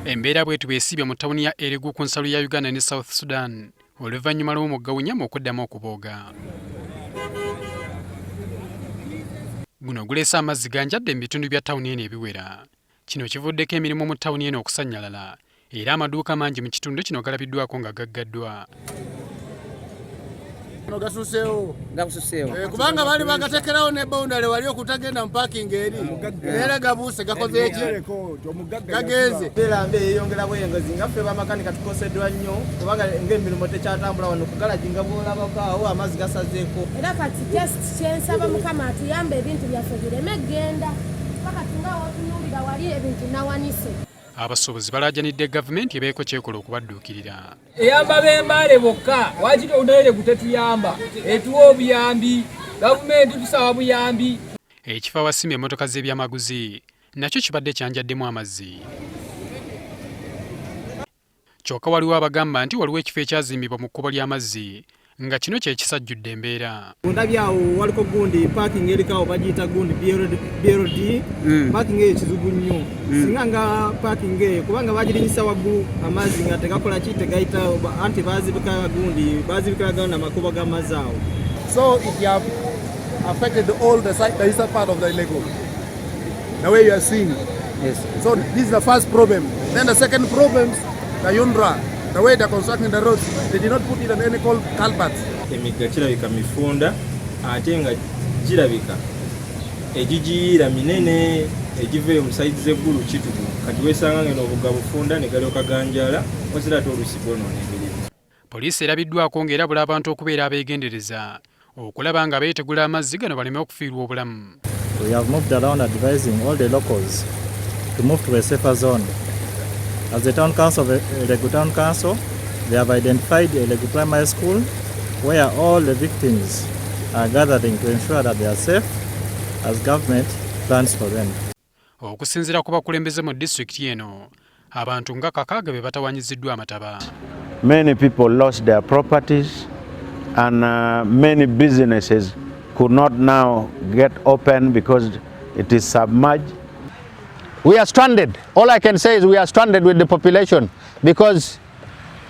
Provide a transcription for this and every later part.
Embeera bwetu beesibye mu ttawuni ya Elegu ku nsalo ya Uganda ne South Sudan oluvannyuma lw'omugga Unyama okuddamu okubooga. Guno guleese amazzi gayanjaalidde mu bitundu bya ttawuni eno ebiwera. Kino kivuddeko emirimu mu ttawuni eno okusannyalalala era amaduuka mangi mu kitundu kino galabiddwako nga gaggaddwa. Kubanga bali bagatekerawo ne boundary wali okutagenda mu parking eri era gabuuse gakoze eki gagenze erambe eyongera bwengozi nga ffe bamakanika tukoseddwa nnyo kubanga ng'emirimu tekyatambula wano ku galaji nga bwolabakaawo amazzi gasazeeko era kati just kyensaba mukama atuyambe ebintu byaffe bireme genda paka tungawo otunuulira wali ebintu nawanise. Abasuubuzi balaajanidde gavumenti ebeeko kyekola okubadduukirira. Eyamba b'embaale bokka wakiti Olulegu tetuyamba etuwa obuyambi gavumenti tusaba buyambi. Ekifo awasimba emmotoka z'ebyamaguzi nakyo kibadde kyanjaddemu amazzi. Kyokka waliwo abagamba nti waliwo ekifo ekyazimbibwa mu kkubo ly'amazzi nga kino kye kisajjudde embeera. Ndabyawo waliko gundi parking erikawo bagiyita gundi BLD parking eyo kizibu nnyo singa nga parking eyo kubanga bagirinyisa waggulu amazzi nga tegakola ki tegayita anti bazibika gundi bazibikiraga n'amakubo g'amazzi awo. So it have affected all the eastern part of the Elegu the way you are seeing. Yes. So this is the first problem. Then the second problem, the Yundra. The way they're constructing the roads, they did not put in any culverts. Emigga kirabika mifunda ate nga kirabika egigiira minene egiva mu sayidi z'eggulu kitubu kati weesanga ngeno obugga bufunda ne galyoka ganjaala wazira ate oluusi bwonoonengerimu. Poliisi erabiddwako ng'erabula abantu okubeera abeegendereza okulaba nga beetegula amazzi gano baleme okufiirwa obulamu. We have moved around advising all the locals to move to a safer zone. As the Town Council, Elegu Town Council, they have identified Elegu Primary School where all the victims are gathering to ensure that they are safe as government plans for them. Okusinziira ku bakulembeze mu disitulikiti eno, abantu nga kakaaga be batawanyiziddwa amataba. Many people lost their properties and many businesses could not now get open because it is submerged. We are stranded. All I can say is we are stranded with the population because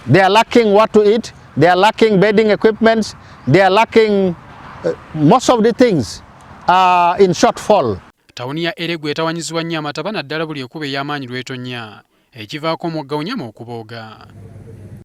they are lacking what to eat, they are lacking bedding equipments, they are lacking most of the things are in shortfall. Ttawuni ya Elegu etawanyizibwa nnyo amataba naddala buli ekkubo ey'amaanyi lw'etonnya ekivaako omugga Unyama okubooga.